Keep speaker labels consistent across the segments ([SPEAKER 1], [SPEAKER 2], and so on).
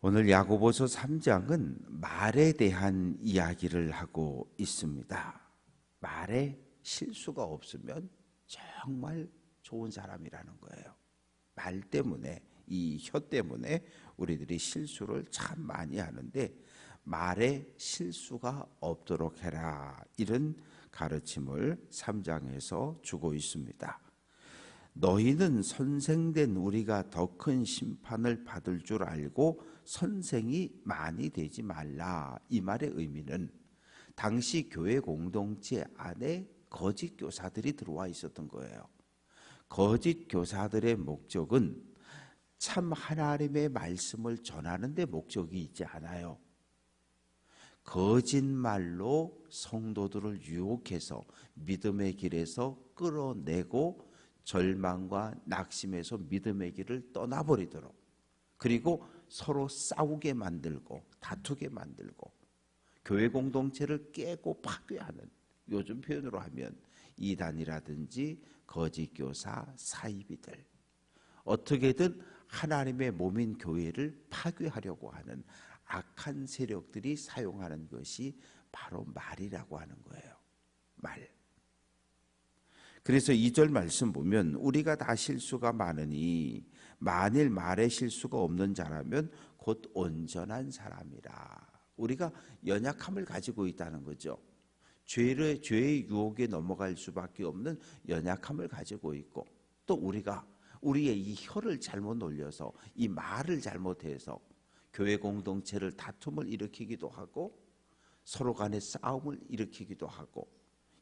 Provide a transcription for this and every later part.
[SPEAKER 1] 오늘 야고보서 3장은 말에 대한 이야기를 하고 있습니다. 말에 실수가 없으면 정말 좋은 사람이라는 거예요. 말 때문에, 이 혀 때문에 우리들이 실수를 참 많이 하는데 말에 실수가 없도록 해라, 이런 가르침을 3장에서 주고 있습니다. 너희는 선생된 우리가 더 큰 심판을 받을 줄 알고 선생이 많이 되지 말라. 이 말의 의미는 당시 교회 공동체 안에 거짓 교사들이 들어와 있었던 거예요. 거짓 교사들의 목적은 참 하나님의 말씀을 전하는 데 목적이 있지 않아요. 거짓말로 성도들을 유혹해서 믿음의 길에서 끌어내고 절망과 낙심에서 믿음의 길을 떠나버리도록, 그리고 서로 싸우게 만들고 다투게 만들고 교회 공동체를 깨고 파괴하는, 요즘 표현으로 하면 이단이라든지 거짓 교사, 사이비들, 어떻게든 하나님의 몸인 교회를 파괴하려고 하는 악한 세력들이 사용하는 것이 바로 말이라고 하는 거예요. 말. 그래서 2절 말씀 보면 우리가 다 실수가 많으니 만일 말에 실수가 없는 자라면 곧 온전한 사람이라. 우리가 연약함을 가지고 있다는 거죠. 죄의 유혹에 넘어갈 수밖에 없는 연약함을 가지고 있고, 또 우리가 우리의 이 혀를 잘못 놀려서, 이 말을 잘못해서 교회 공동체를 다툼을 일으키기도 하고 서로 간에 싸움을 일으키기도 하고,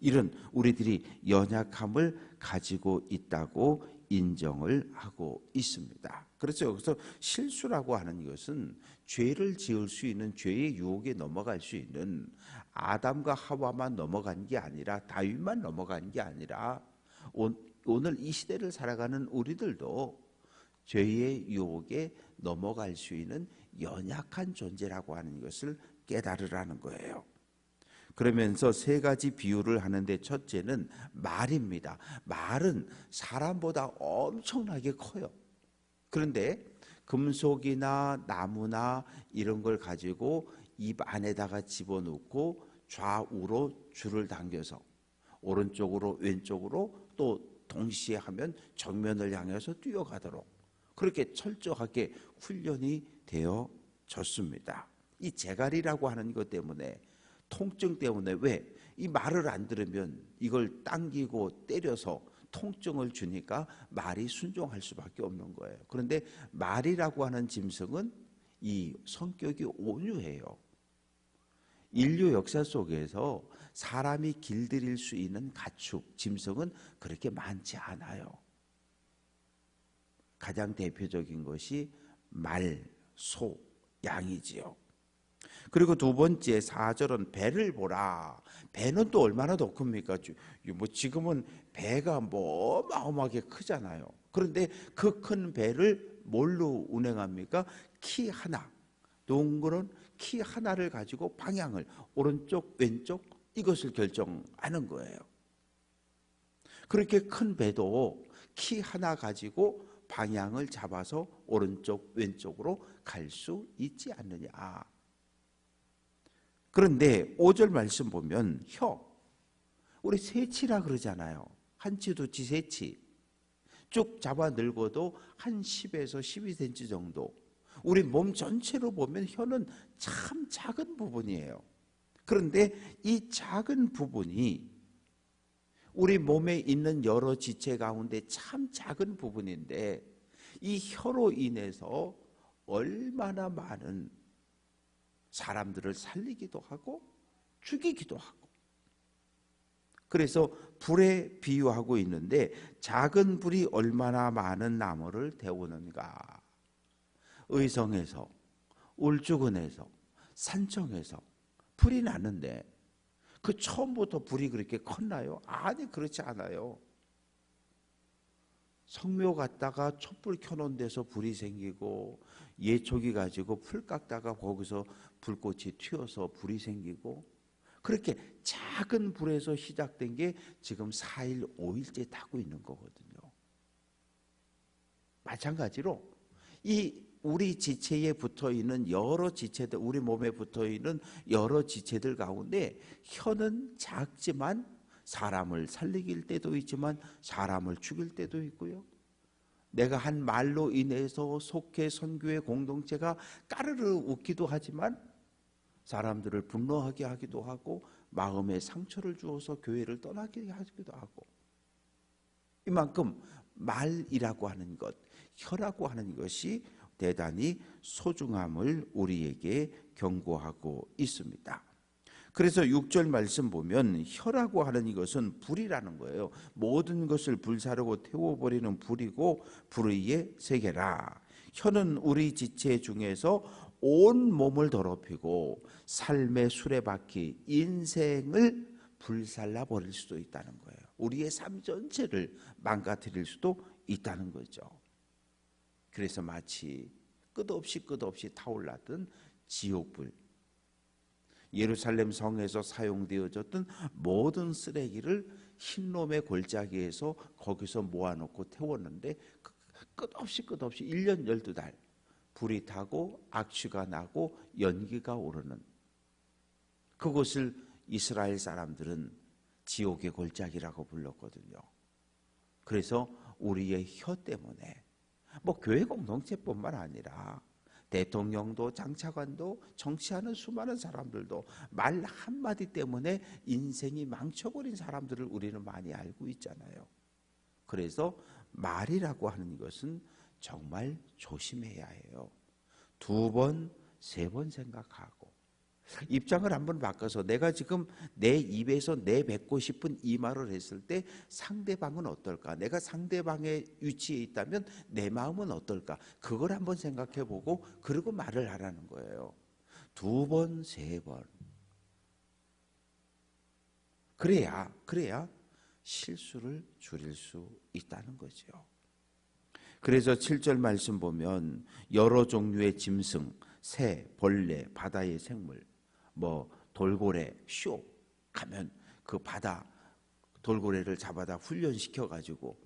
[SPEAKER 1] 이런 우리들이 연약함을 가지고 있다고 인정을 하고 있습니다. 그렇죠. 여기서 실수라고 하는 것은 죄를 지을 수 있는, 죄의 유혹에 넘어갈 수 있는 아담과 하와만 넘어간 게 아니라, 다윗만 넘어간 게 아니라 오늘 이 시대를 살아가는 우리들도 죄의 유혹에 넘어갈 수 있는 연약한 존재라고 하는 것을 깨달으라는 거예요. 그러면서 세 가지 비유를 하는데, 첫째는 말입니다. 말은 사람보다 엄청나게 커요. 그런데 금속이나 나무나 이런 걸 가지고 입 안에다가 집어넣고 좌우로 줄을 당겨서 오른쪽으로 왼쪽으로 또 동시에 하면 정면을 향해서 뛰어가도록 그렇게 철저하게 훈련이 되어졌습니다. 이 재갈이라고 하는 것 때문에, 통증 때문에, 왜? 이 말을 안 들으면 이걸 당기고 때려서 통증을 주니까 말이 순종할 수밖에 없는 거예요. 그런데 말이라고 하는 짐승은 이 성격이 온유해요. 인류 역사 속에서 사람이 길들일 수 있는 가축, 짐승은 그렇게 많지 않아요. 가장 대표적인 것이 말, 소, 양이지요. 그리고 두 번째 4절은 배를 보라. 배는 또 얼마나 더 큽니까? 지금은 배가 뭐 어마어마하게 크잖아요. 그런데 그 큰 배를 뭘로 운행합니까? 키 하나, 동그란 키 하나를 가지고 방향을 오른쪽 왼쪽 이것을 결정하는 거예요. 그렇게 큰 배도 키 하나 가지고 방향을 잡아서 오른쪽 왼쪽으로 갈 수 있지 않느냐. 그런데 5절 말씀 보면 혀, 우리 새치라 그러잖아요. 한치두치 새치, 쭉 잡아 늙어도 한 10에서 12cm 정도. 우리 몸 전체로 보면 혀는 참 작은 부분이에요. 그런데 이 작은 부분이 우리 몸에 있는 여러 지체 가운데 참 작은 부분인데, 이 혀로 인해서 얼마나 많은 사람들을 살리기도 하고 죽이기도 하고. 그래서 불에 비유하고 있는데, 작은 불이 얼마나 많은 나무를 데우는가. 의성에서, 울주군에서, 산청에서 불이 나는데 그 처음부터 불이 그렇게 컸나요? 아니, 그렇지 않아요. 성묘 갔다가 촛불 켜놓은 데서 불이 생기고, 예초기 가지고 풀 깎다가 거기서 불꽃이 튀어서 불이 생기고, 그렇게 작은 불에서 시작된 게 지금 4일, 5일째 타고 있는 거거든요. 마찬가지로 이 우리 지체에 붙어 있는 여러 지체들, 우리 몸에 붙어 있는 여러 지체들 가운데 혀는 작지만 사람을 살리길 때도 있지만 사람을 죽일 때도 있고요. 내가 한 말로 인해서 속해 선교의 공동체가 까르르 웃기도 하지만 사람들을 분노하게 하기도 하고 마음에 상처를 주어서 교회를 떠나게 하기도 하고, 이만큼 말이라고 하는 것, 혀라고 하는 것이 대단히 소중함을 우리에게 경고하고 있습니다. 그래서 6절 말씀 보면 혀라고 하는 이것은 불이라는 거예요. 모든 것을 불사르고 태워버리는 불이고 불의의 세계라. 혀는 우리 지체 중에서 온 몸을 더럽히고 삶의 수레바퀴, 인생을 불살라 버릴 수도 있다는 거예요. 우리의 삶 전체를 망가뜨릴 수도 있다는 거죠. 그래서 마치 끝없이 타올랐던 지옥불, 예루살렘 성에서 사용되어졌던 모든 쓰레기를 흰놈의 골짜기에서 거기서 모아놓고 태웠는데 끝없이 1년 12달 불이 타고 악취가 나고 연기가 오르는 그곳을 이스라엘 사람들은 지옥의 골짜기라고 불렀거든요. 그래서 우리의 혀 때문에 교회 공동체뿐만 아니라 대통령도 장차관도 정치하는 수많은 사람들도 말 한마디 때문에 인생이 망쳐버린 사람들을 우리는 많이 알고 있잖아요. 그래서 말이라고 하는 것은 정말 조심해야 해요. 2번, 3번 생각하고 입장을 한번 바꿔서 내가 지금 내 입에서 내뱉고 싶은 이 말을 했을 때 상대방은 어떨까? 내가 상대방의 위치에 있다면 내 마음은 어떨까? 그걸 한번 생각해 보고 그리고 말을 하라는 거예요. 2번, 3번. 그래야 실수를 줄일 수 있다는 거죠. 그래서 7절 말씀 보면 여러 종류의 짐승, 새, 벌레, 바다의 생물, 돌고래, 쇼 가면 그 바다 돌고래를 잡아다 훈련시켜 가지고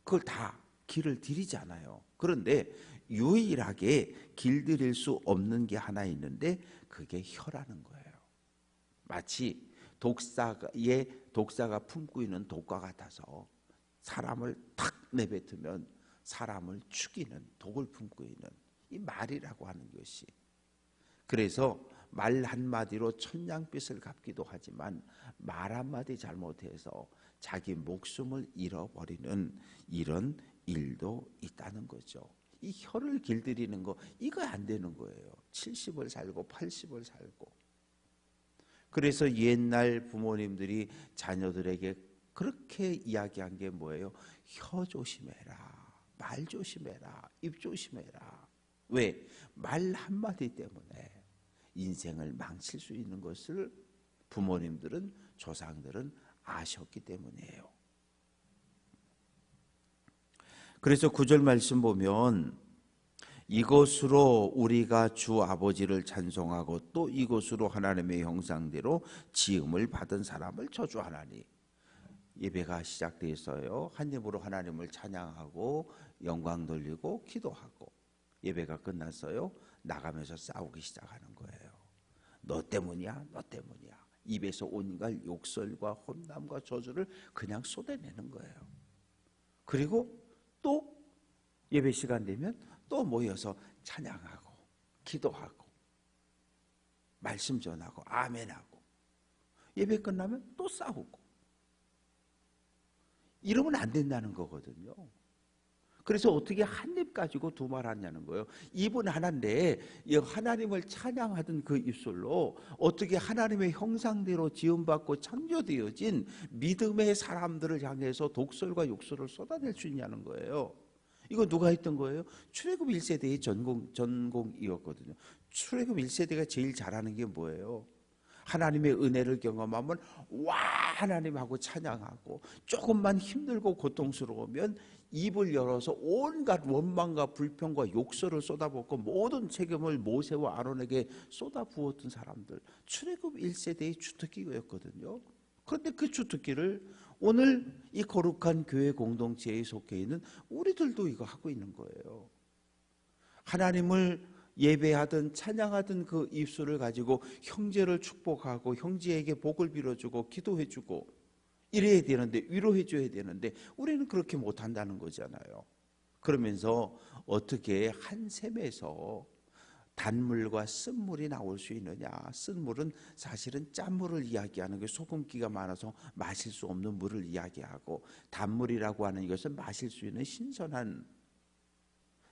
[SPEAKER 1] 그걸 다 길을 들이잖아요. 그런데 유일하게 길들일 수 없는 게 하나 있는데 그게 혀라는 거예요. 마치 독사가 품고 있는 독과 같아서 사람을 탁 내뱉으면 사람을 죽이는 독을 품고 있는 이 말이라고 하는 것이, 그래서 말 한마디로 천냥빚을 갚기도 하지만 말 한마디 잘못해서 자기 목숨을 잃어버리는 이런 일도 있다는 거죠. 이 혀를 길들이는 거 이거 안 되는 거예요. 70을 살고 80을 살고. 그래서 옛날 부모님들이 자녀들에게 그렇게 이야기한 게 뭐예요? 혀 조심해라, 말 조심해라, 입 조심해라. 왜? 말 한마디 때문에 인생을 망칠 수 있는 것을 부모님들은, 조상들은 아셨기 때문이에요. 그래서 9절 말씀 보면 이것으로 우리가 주 아버지를 찬송하고 또 이것으로 하나님의 형상대로 지음을 받은 사람을 저주하나니. 예배가 시작돼서요, 한 입으로 하나님을 찬양하고 영광 돌리고 기도하고 예배가 끝났어요, 나가면서 싸우기 시작하는 거예요. 너 때문이야, 너 때문이야. 입에서 온갖 욕설과 혼남과 저주를 그냥 쏟아내는 거예요. 그리고 또 예배 시간 되면 또 모여서 찬양하고 기도하고 말씀 전하고 아멘하고 예배 끝나면 또 싸우고. 이러면 안 된다는 거거든요. 그래서 어떻게 한 입 가지고 두 말 하냐는 거예요. 입은 하나인데 하나님을 찬양하던 그 입술로 어떻게 하나님의 형상대로 지음받고 창조되어진 믿음의 사람들을 향해서 독설과 욕설을 쏟아낼 수 있냐는 거예요. 이거 누가 했던 거예요? 출애굽 1세대의 전공이었거든요. 출애굽 1세대가 제일 잘하는 게 뭐예요? 하나님의 은혜를 경험하면 와 하나님하고 찬양하고, 조금만 힘들고 고통스러우면 입을 열어서 온갖 원망과 불평과 욕설을 쏟아붓고 모든 책임을 모세와 아론에게 쏟아부었던 사람들, 출애굽 1세대의 주특기였거든요. 그런데 그 주특기를 오늘 이 거룩한 교회 공동체에 속해 있는 우리들도 이거 하고 있는 거예요. 하나님을 예배하든 찬양하든 그 입술을 가지고 형제를 축복하고 형제에게 복을 빌어주고 기도해주고 이래야 되는데, 위로해줘야 되는데 우리는 그렇게 못한다는 거잖아요. 그러면서 어떻게 한 샘에서 단물과 쓴물이 나올 수 있느냐. 쓴물은 사실은 짠물을 이야기하는 게, 소금기가 많아서 마실 수 없는 물을 이야기하고, 단물이라고 하는 이것은 마실 수 있는 신선한,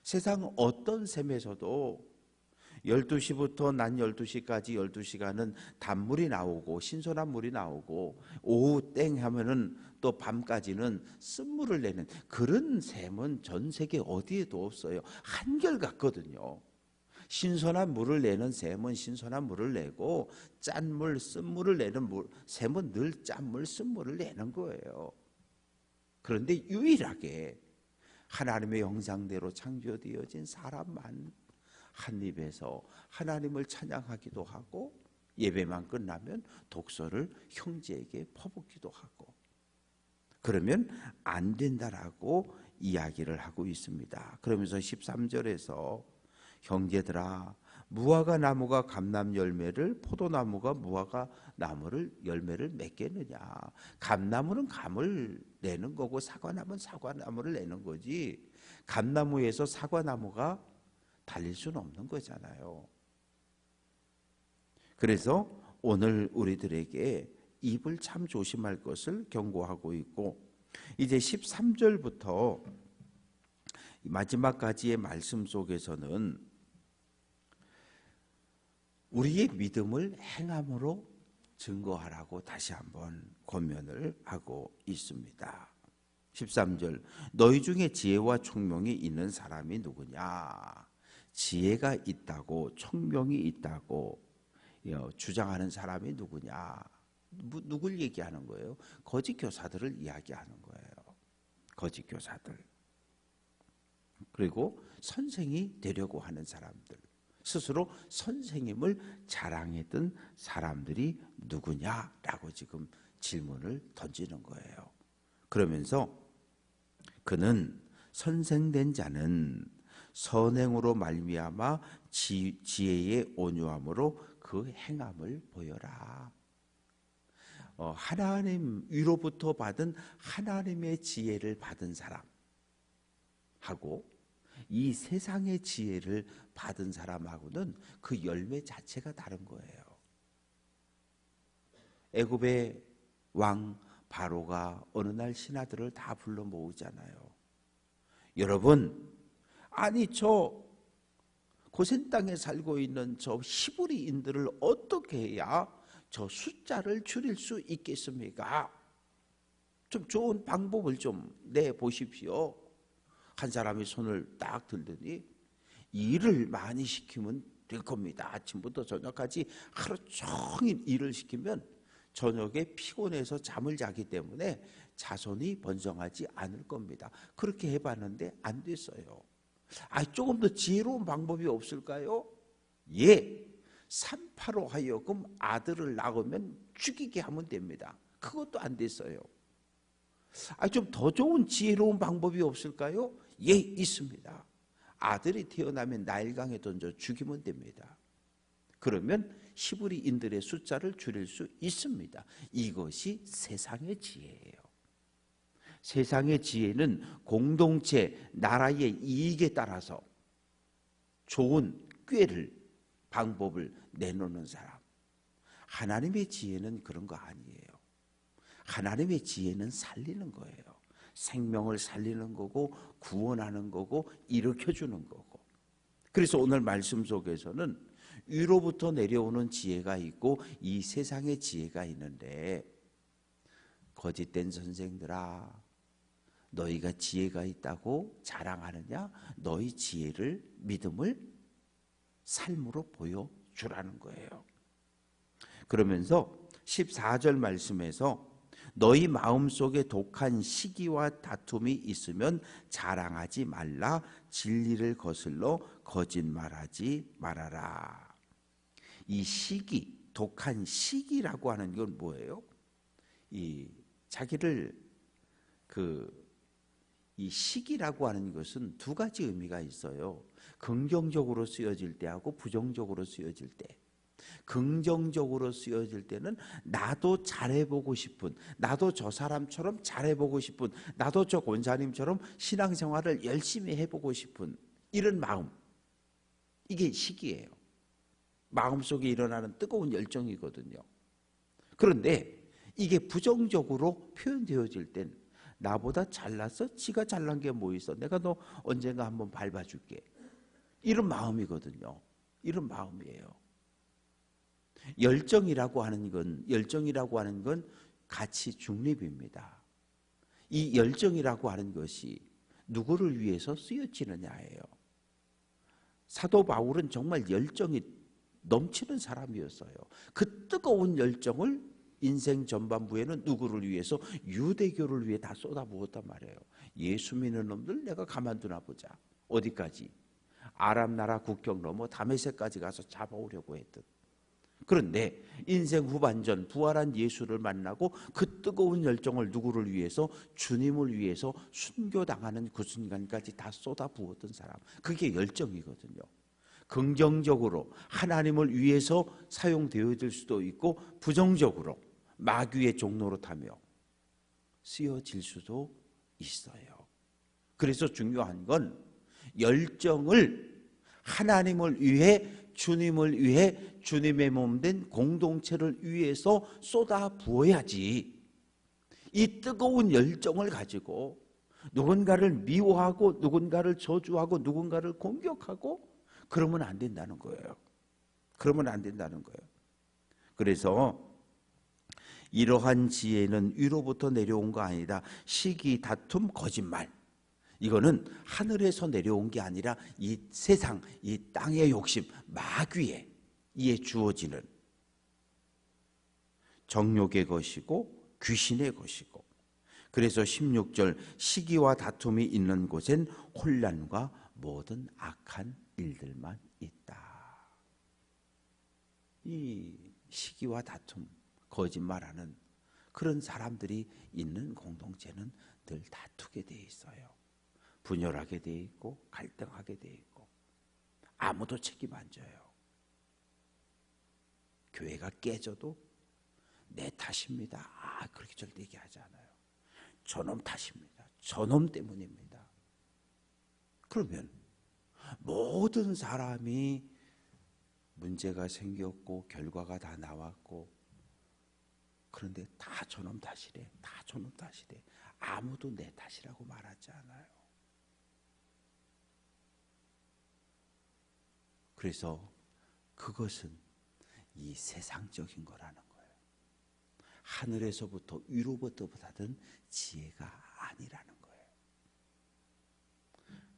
[SPEAKER 1] 세상 어떤 샘에서도 12시부터 낮 12시까지 12시간은 단물이 나오고 신선한 물이 나오고, 오후 땡 하면은 또 밤까지는 쓴물을 내는 그런 샘은 전 세계 어디에도 없어요. 한결같거든요. 신선한 물을 내는 샘은 신선한 물을 내고, 짠물, 쓴물을 내는 샘은 늘 짠물, 쓴물을 내는 거예요. 그런데 유일하게 하나님의 형상대로 창조되어진 사람만 한 입에서 하나님을 찬양하기도 하고, 예배만 끝나면 독서를 형제에게 퍼붓기도 하고, 그러면 안 된다라고 이야기를 하고 있습니다. 그러면서 13절에서 형제들아, 무화과 나무가 감람 열매를, 포도나무가 무화과 나무를 열매를 맺겠느냐. 감나무는 감을 내는 거고 사과나무는 사과나무를 내는 거지, 감나무에서 사과나무가 달릴 수는 없는 거잖아요. 그래서 오늘 우리들에게 입을 참 조심할 것을 경고하고 있고, 이제 13절부터 마지막까지의 말씀 속에서는 우리의 믿음을 행함으로 증거하라고 다시 한번 권면을 하고 있습니다. 13절, 너희 중에 지혜와 총명이 있는 사람이 누구냐. 지혜가 있다고 총명이 있다고 주장하는 사람이 누구냐. 누굴 얘기하는 거예요? 거짓 교사들을 이야기하는 거예요. 거짓 교사들. 그리고 선생이 되려고 하는 사람들, 스스로 선생님을 자랑했던 사람들이 누구냐라고 지금 질문을 던지는 거예요. 그러면서 그는 선생된 자는 선행으로 말미암아 지혜의 온유함으로 그 행함을 보여라. 하나님 위로부터 받은 하나님의 지혜를 받은 사람하고 이 세상의 지혜를 받은 사람하고는 그 열매 자체가 다른 거예요. 애굽의 왕 바로가 어느 날 신하들을 다 불러 모으잖아요. 여러분, 아니 저 고센 땅에 살고 있는 저 히브리인들을 어떻게 해야 저 숫자를 줄일 수 있겠습니까? 좀 좋은 방법을 좀 내보십시오. 한 사람이 손을 딱 들더니, 일을 많이 시키면 될 겁니다. 아침부터 저녁까지 하루 종일 일을 시키면 저녁에 피곤해서 잠을 자기 때문에 자손이 번성하지 않을 겁니다. 그렇게 해봤는데 안 됐어요. 조금 더 지혜로운 방법이 없을까요? 예, 산파로 하여금 아들을 낳으면 죽이게 하면 됩니다. 그것도 안 됐어요. 좀 더 좋은 지혜로운 방법이 없을까요? 예, 있습니다. 아들이 태어나면 나일강에 던져 죽이면 됩니다. 그러면 히브리인들의 숫자를 줄일 수 있습니다. 이것이 세상의 지혜예요. 세상의 지혜는 공동체, 나라의 이익에 따라서 좋은 꾀를, 방법을 내놓는 사람. 하나님의 지혜는 그런 거 아니에요. 하나님의 지혜는 살리는 거예요. 생명을 살리는 거고, 구원하는 거고, 일으켜주는 거고. 그래서 오늘 말씀 속에서는 위로부터 내려오는 지혜가 있고 이 세상의 지혜가 있는데, 거짓된 선생들아, 너희가 지혜가 있다고 자랑하느냐? 너희 지혜를, 믿음을 삶으로 보여주라는 거예요. 그러면서 14절 말씀에서 너희 마음속에 독한 시기와 다툼이 있으면 자랑하지 말라. 진리를 거슬러 거짓말하지 말아라. 이 시기, 독한 시기라고 하는 건 뭐예요? 이 자기를 이 시기라고 하는 것은 두 가지 의미가 있어요. 긍정적으로 쓰여질 때하고 부정적으로 쓰여질 때. 긍정적으로 쓰여질 때는 나도 잘해보고 싶은, 나도 저 사람처럼 잘해보고 싶은, 나도 저 권사님처럼 신앙생활을 열심히 해보고 싶은 이런 마음, 이게 시기예요. 마음속에 일어나는 뜨거운 열정이거든요. 그런데 이게 부정적으로 표현되어질 땐 나보다 잘났어? 지가 잘난 게 뭐 있어? 내가 너 언젠가 한번 밟아줄게. 이런 마음이거든요. 이런 마음이에요. 열정이라고 하는 건 가치 중립입니다. 이 열정이라고 하는 것이 누구를 위해서 쓰여지느냐예요. 사도 바울은 정말 열정이 넘치는 사람이었어요. 그 뜨거운 열정을 인생 전반부에는 누구를 위해서? 유대교를 위해 다 쏟아부었단 말이에요. 예수 믿는 놈들 내가 가만두나 보자. 어디까지? 아람 나라 국경 넘어 다메섹까지 가서 잡아오려고 했던. 그런데 인생 후반전 부활한 예수를 만나고 그 뜨거운 열정을 누구를 위해서? 주님을 위해서 순교당하는 그 순간까지 다 쏟아부었던 사람. 그게 열정이거든요. 긍정적으로 하나님을 위해서 사용되어질 수도 있고 부정적으로 마귀의 종로로 타며 쓰여질 수도 있어요. 그래서 중요한 건 열정을 하나님을 위해, 주님을 위해, 주님의 몸된 공동체를 위해서 쏟아 부어야지. 이 뜨거운 열정을 가지고 누군가를 미워하고 누군가를 저주하고 누군가를 공격하고 그러면 안 된다는 거예요. 그러면 안 된다는 거예요. 그래서 이러한 지혜는 위로부터 내려온 거 아니다. 시기, 다툼, 거짓말. 이거는 하늘에서 내려온 게 아니라 이 세상, 이 땅의 욕심, 마귀에 의해 주어지는 정욕의 것이고 귀신의 것이고. 그래서 16절 시기와 다툼이 있는 곳엔 혼란과 모든 악한 일들만 있다. 이 시기와 다툼, 거짓말하는 그런 사람들이 있는 공동체는 늘 다투게 돼 있어요. 분열하게 돼 있고 갈등하게 돼 있고 아무도 책임 안 져요. 교회가 깨져도 내 탓입니다. 그렇게 절대 얘기하지 않아요. 저놈 탓입니다. 저놈 때문입니다. 그러면 모든 사람이 문제가 생겼고 결과가 다 나왔고 그런데 다 저놈 탓이래. 다 저놈 탓이래. 아무도 내 탓이라고 말하지 않아요. 그래서 그것은 이 세상적인 거라는 거예요. 하늘에서부터 위로부터 받은 지혜가 아니라는 거예요.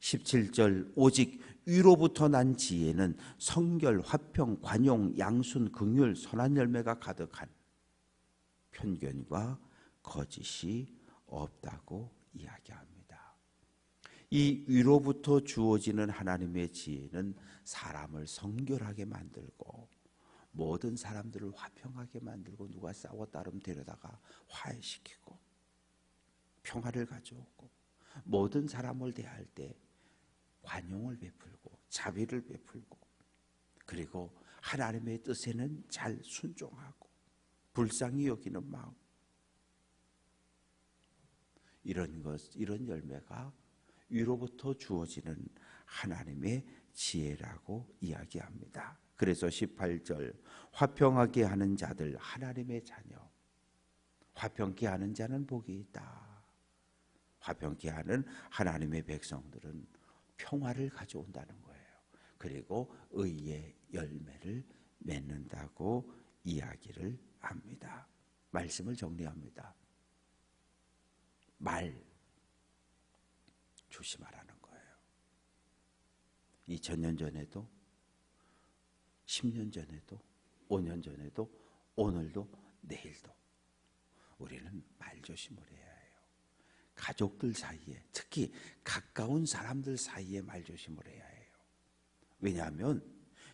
[SPEAKER 1] 17절 오직 위로부터 난 지혜는 성결, 화평, 관용, 양순, 긍휼, 선한 열매가 가득한 편견과 거짓이 없다고 이야기합니다. 이 위로부터 주어지는 하나님의 지혜는 사람을 성결하게 만들고 모든 사람들을 화평하게 만들고 누가 싸웠다 그러면 데려다가 화해시키고 평화를 가져오고 모든 사람을 대할 때 관용을 베풀고 자비를 베풀고 그리고 하나님의 뜻에는 잘 순종하고 불쌍히 여기는 마음, 이런 열매가 위로부터 주어지는 하나님의 지혜라고 이야기합니다. 그래서 18절 화평하게 하는 자들 하나님의 자녀, 화평케 하는 자는 복이 있다. 화평케 하는 하나님의 백성들은 평화를 가져온다는 거예요. 그리고 의의 열매를 맺는다고 이야기를 합니다. 말씀을 정리합니다. 말 조심하라는 거예요. 2000년 전에도 10년 전에도 5년 전에도 오늘도 내일도 우리는 말 조심을 해야 해요. 가족들 사이에 특히 가까운 사람들 사이에 말 조심을 해야 해요. 왜냐하면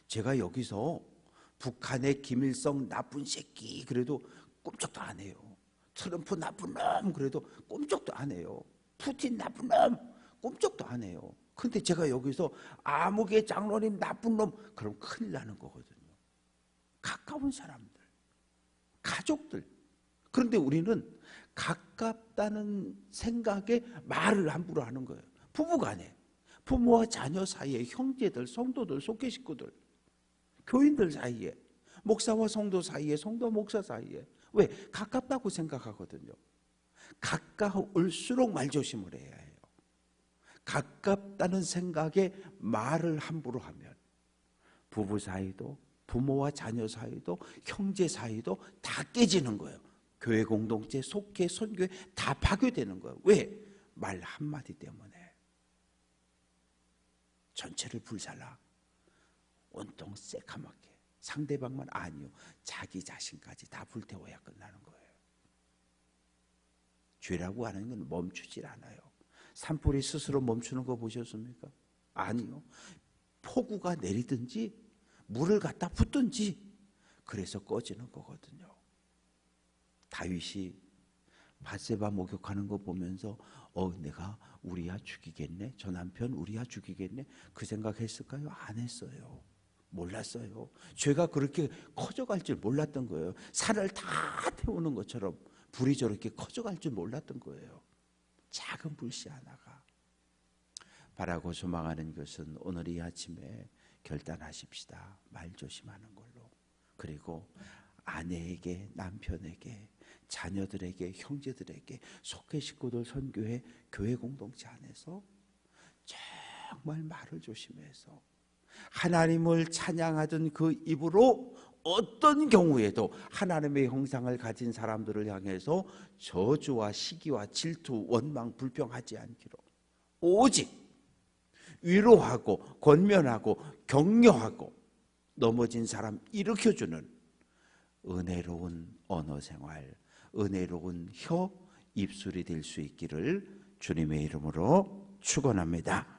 [SPEAKER 1] 제가 여기서 북한의 김일성 나쁜 새끼 그래도 꼼짝도 안 해요. 트럼프 나쁜 놈 그래도 꼼짝도 안 해요. 푸틴 나쁜 놈 꿈쩍도 안 해요. 근데 제가 여기서 아무개 장로님 나쁜 놈 그럼 큰일 나는 거거든요. 가까운 사람들, 가족들. 그런데 우리는 가깝다는 생각에 말을 함부로 하는 거예요. 부부간에, 부모와 자녀 사이에, 형제들, 성도들, 속계 식구들, 교인들 사이에, 목사와 성도 사이에, 성도와 목사 사이에. 왜? 가깝다고 생각하거든요. 가까울수록 말조심을 해야 해요. 가깝다는 생각에 말을 함부로 하면 부부 사이도, 부모와 자녀 사이도, 형제 사이도 다 깨지는 거예요. 교회 공동체, 속회, 선교회 다 파괴되는 거예요. 왜? 말 한마디 때문에. 전체를 불살라 온통 새카맣게. 상대방만 아니요, 자기 자신까지 다 불태워야 끝나는 거예요. 죄라고 하는 건 멈추질 않아요. 산불이 스스로 멈추는 거 보셨습니까? 아니요. 폭우가 내리든지 물을 갖다 붓든지 그래서 꺼지는 거거든요. 다윗이 밧세바 목욕하는 거 보면서 내가 우리야 죽이겠네, 저 남편 우리야 죽이겠네, 그 생각했을까요? 안 했어요. 몰랐어요. 죄가 그렇게 커져갈 줄 몰랐던 거예요. 산을 다 태우는 것처럼 불이 저렇게 커져갈 줄 몰랐던 거예요. 작은 불씨 하나가. 바라고 소망하는 것은 오늘 이 아침에 결단하십시다. 말 조심하는 걸로. 그리고 아내에게, 남편에게, 자녀들에게, 형제들에게, 속회 식구들, 선교회, 교회 공동체 안에서 정말 말을 조심해서 하나님을 찬양하던 그 입으로 어떤 경우에도 하나님의 형상을 가진 사람들을 향해서 저주와 시기와 질투, 원망, 불평하지 않기로 오직 위로하고 권면하고 격려하고 넘어진 사람 일으켜주는 은혜로운 언어 생활, 은혜로운 혀, 입술이 될 수 있기를 주님의 이름으로 축원합니다.